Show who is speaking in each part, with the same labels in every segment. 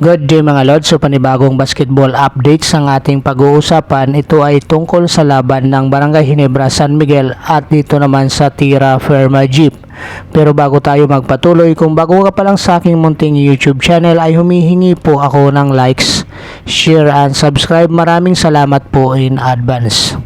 Speaker 1: Good day mga Lods, so panibagong basketball updates ang ating pag-uusapan. Ito ay tungkol sa laban ng Barangay Ginebra San Miguel at dito naman sa Tira Firma Jeep. Pero bago tayo magpatuloy, kung bago ka pa lang sa aking munting YouTube channel ay humihingi po ako ng likes, share and subscribe. Maraming salamat po in advance.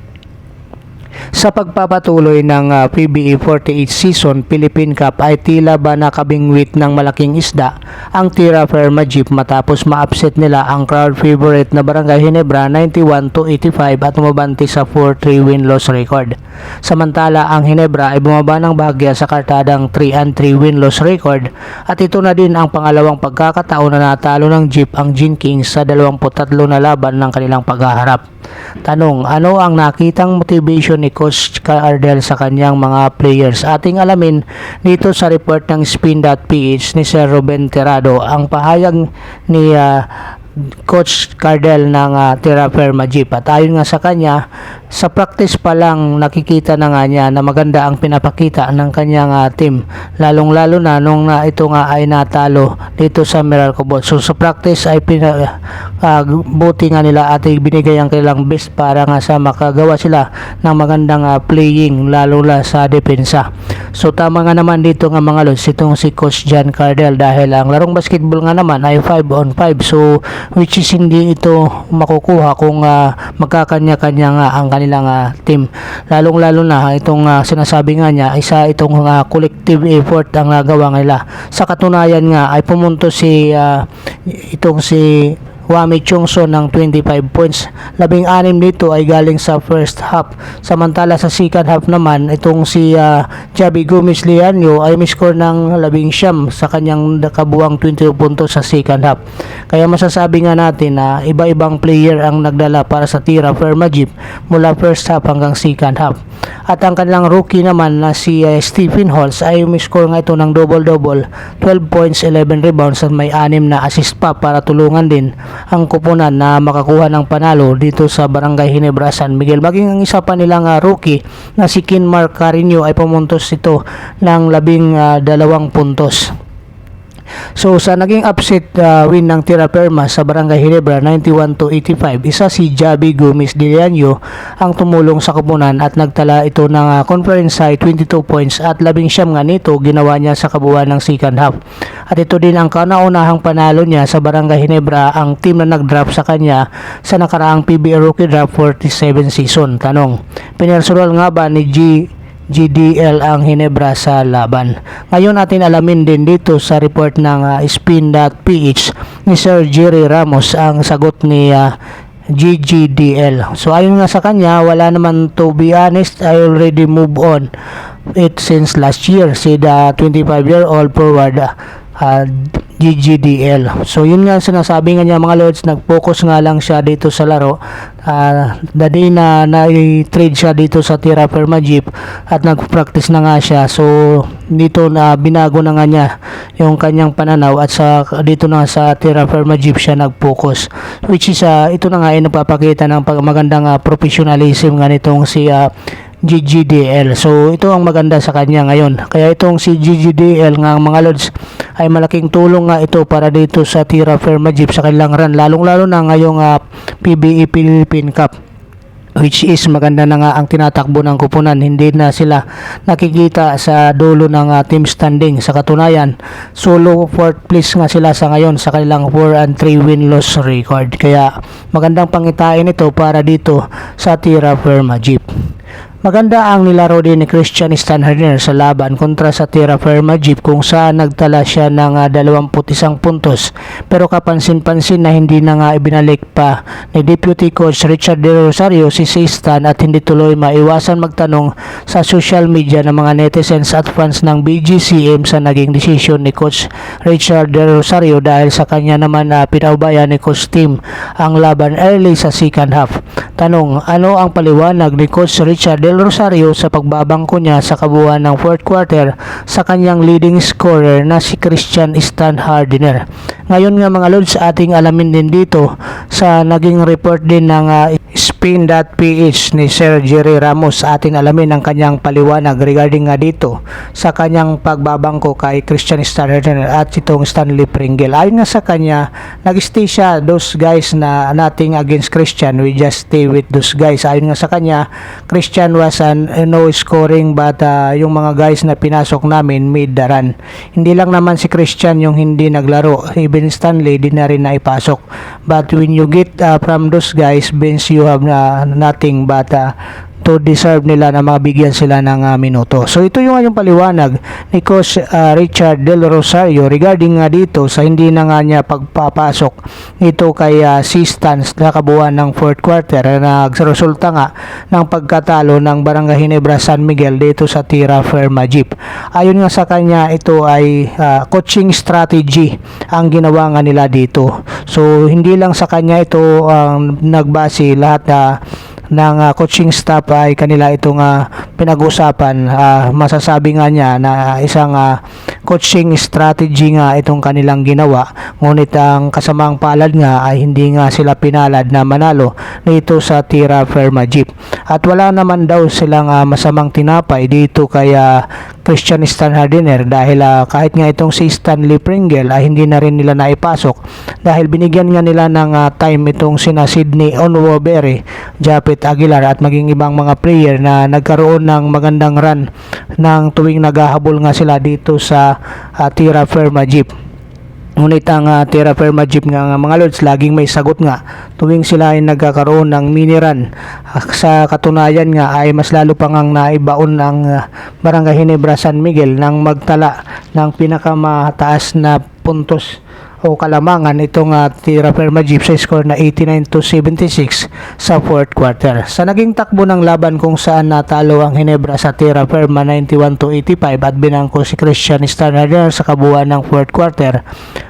Speaker 1: Sa pagpapatuloy ng PBA 48 season Philippine Cup ay tila ba nakabingwit ng malaking isda ang Tira Firma Jeep matapos ma-upset nila ang crowd favorite na Barangay Ginebra 91-85 at umabante sa 4-3 win-loss record. Samantala ang Ginebra ay bumaba ng bahagya sa kartadang 3-3 win-loss record at ito na din ang pangalawang pagkakataon na natalo ng Jeep ang Gin Kings sa 23 na laban ng kanilang paghaharap. Tanong, ano ang nakitang motivation ni Coach Cardel sa kanyang mga players? Ating alamin dito sa report ng Spin.ph ni Sir Ruben Tirado. Ang pahayag ni Coach Cardel ng Tira Firma Jeep at ayon nga sa kanya, sa practice pa lang nakikita na nga niya na maganda ang pinapakita ng kanyang team, lalong lalo na nung ito nga ay natalo dito sa Meralco Bowl. So sa practice ay buti nga nila at binigay ang kanilang best para nga sa makagawa sila ng magandang playing lalo na sa depensa. So tama nga naman dito nga mga Lods itong si Coach John Cardel dahil ang larong basketball nga naman ay 5-on-5, so which is hindi ito makukuha kung magkakanya-kanya nga ang kanilang team, lalong-lalo na itong sinasabi nga niya isa itong collective effort ang nagawa nila. Sa katunayan nga ay pumunto itong si Wami Chungso ng 25 points. 16 dito ay galing sa first half. Samantala sa second half naman, itong si Javi Gomez Lianyo ay miscore ng 19 sa kanyang kabuang 20 puntos sa second half. Kaya masasabi nga natin na iba-ibang player ang nagdala para sa Tira Firma Jeep mula first half hanggang second half. At ang kanilang rookie naman na si Stephen Halls ay miscore nga ito ng double-double, 12 points, 11 rebounds at may 6 na assist pa para tulungan din ang kupunan na makakuha ng panalo dito sa Barangay Ginebra San Miguel. Maging ang isa pa nilang rookie na si Kinmark Carino ay pumuntos ito ng 12 puntos. So sa naging upset win ng Tira Firma sa Barangay Ginebra 91-85, isa si Javi Gomez Lianyo ang tumulong sa kupunan at nagtala ito ng conference high 22 points at 19 nga nito ginawa niya sa kabuuan ng second half. At ito din ang kauna-unahang panalo niya sa Barangay Ginebra, ang team na nag-draft sa kanya sa nakaraang PBA Rookie Draft 47 season. Tanong, pinersonal nga ba ni GDL ang Ginebra sa laban? Ngayon natin alamin din dito sa report ng Spin.ph ni Sir Jerry Ramos ang sagot ni GGDL. So ayon nga sa kanya, wala naman, to be honest, I already move on it since last year, said the 25-year-old forward GGDL. So yun nga sinasabi nga niya mga Lods, nag-focus nga lang siya dito sa laro. The day na na-trade siya dito sa Tira Firma Jeep at nag-practice na nga siya, so dito na binago na nga niya yung kanyang pananaw at dito na sa Tira Firma Jeep siya nag-focus, which is ito na nga ay nagpapakita ng magandang professionalism nga nitong si GGDL. So ito ang maganda sa kanya ngayon. Kaya itong si GGDL nga mga Lods ay malaking tulong nga ito para dito sa Tira Firma Jeep sa kanilang run, lalong-lalo na ngayong PBA Philippine Cup, which is maganda na nga ang tinatakbo ng kupunan. Hindi na sila nakikita sa dulo ng team standing. Sa katunayan, solo fourth place nga sila sa ngayon sa kanilang 4-3 win-loss record. Kaya magandang pangitain ito para dito sa Tira Firma Jeep. Maganda ang nilaro din ni Christian Stanhardt sa laban kontra sa Tira Firma Jeep kung saan nagtala siya ng 21 puntos, pero kapansin-pansin na hindi na nga ibinalik pa ni Deputy Coach Richard De Rosario si Stan at hindi tuloy maiwasan magtanong sa social media ng mga netizens at fans ng BGCM sa naging desisyon ni Coach Richard De Rosario dahil sa kanya naman pinaubayan ni Coach Tim ang laban early sa second half. Tanong, ano ang paliwanag ni Coach Richard De Rosario sa pagbabangko niya sa kabuuan ng fourth quarter sa kanyang leading scorer na si Christian Stanhardt? Ngayon nga mga Lods, ating alamin din dito sa naging report din ng Spin.ph ni Sir Jerry Ramos. Atin alamin ang kanyang paliwanag regarding nga dito sa kanyang pagbabangko kay Christian Starner at itong Stanley Pringle. Ayon nga sa kanya, nag-stay siya, those guys na nothing against Christian, we just stay with those guys. Ayon nga sa kanya, Christian was no scoring but yung mga guys na pinasok namin made the run. Hindi lang naman si Christian yung hindi naglaro, even Stanley di na rin naipasok. But when you get from those guys, Vince, you have nothing but to deserve nila na mabigyan sila ng minuto. So ito yung paliwanag ni Coach Richard Del Rosario regarding nga dito sa hindi na nga niya pagpapasok nito kay Sistans na kabuuan ng fourth quarter na nagresulta nga ng pagkatalo ng Barangay Ginebra San Miguel dito sa Tira Firma Jeep. Ayon nga sa kanya, ito ay coaching strategy ang ginawa nga nila dito. So hindi lang sa kanya ito ang nagbase, lahat ng coaching staff ay kanila itong pinag-usapan. Masasabi nga niya na isang coaching strategy nga itong kanilang ginawa, ngunit ang kasamang palad nga ay hindi nga sila pinalad na manalo dito sa Tira Firma Jeep. At wala naman daw silang masamang tinapay dito kay Christian Stan Hardiner dahil kahit nga itong si Stanley Pringle ay hindi na rin nila naipasok dahil binigyan nga nila ng time itong sina Sydney Onwabere, Japet Aguilar at maging ibang mga player na nagkaroon ng magandang run ng tuwing naghahabol nga sila dito sa Tira Firma Jeep. Ngunit ang Tira Firma Jeep nga mga lods, laging may sagot nga tuwing sila ay nagkakaroon ng mini run. Sa katunayan nga ay mas lalo pa ngang naibaon ng Barangay Ginebra San Miguel nang magtala ng pinakamataas na puntos o kalamangan itong Tira Firma Jeep sa score na 89-76 sa fourth quarter. Sa naging takbo ng laban kung saan natalo ang Ginebra sa Tira Firma 91-85 at binangko si Christian Starner sa kabuuan ng fourth quarter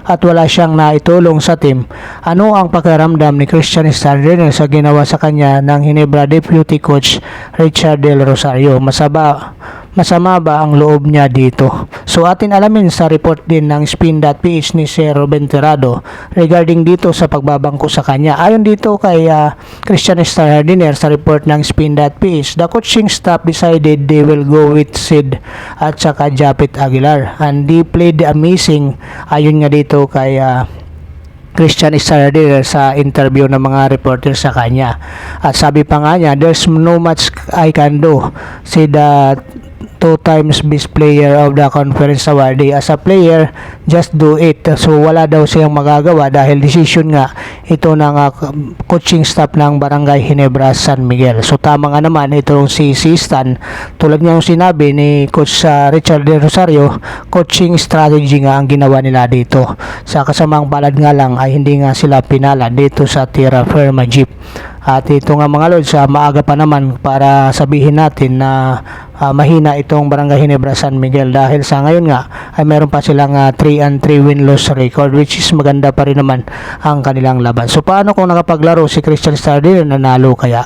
Speaker 1: at wala siyang naitulong sa team, ano ang pakiramdam ni Christian Starner sa ginawa sa kanya ng Ginebra Deputy Coach Richard Del Rosario? Masama ba ang loob niya dito? So atin alamin sa report din ng Spin.ph ni Sir Ruben Tirado regarding dito sa pagbabangko sa kanya. Ayon dito kay Christian Starner sa report ng Spin.ph, the coaching staff decided they will go with Sid at saka Japet Aguilar and they played amazing. Ayon nga dito kay Christian Starner sa interview ng mga reporter sa kanya. At sabi pa nga niya, there's no much I can do. Said two times best player of the conference awardee. As a player, just do it. So wala daw siyang magagawa dahil decision nga ito ng coaching staff ng Barangay Ginebra San Miguel. So tama nga naman itong si Stan, tulad nga yung sinabi ni Coach Richard De Rosario, coaching strategy nga ang ginawa nila dito. Sa kasamang palad nga lang ay hindi nga sila pinala dito sa Tira Firma Jeep. At ito nga mga lods, maaga pa naman para sabihin natin na mahina itong Barangay Ginebra San Miguel dahil sa ngayon nga ay meron pa silang 3-3 win-loss record, which is maganda pa rin naman ang kanilang laban. So paano kung nakapaglaro si Christian Starner, nanalo kaya?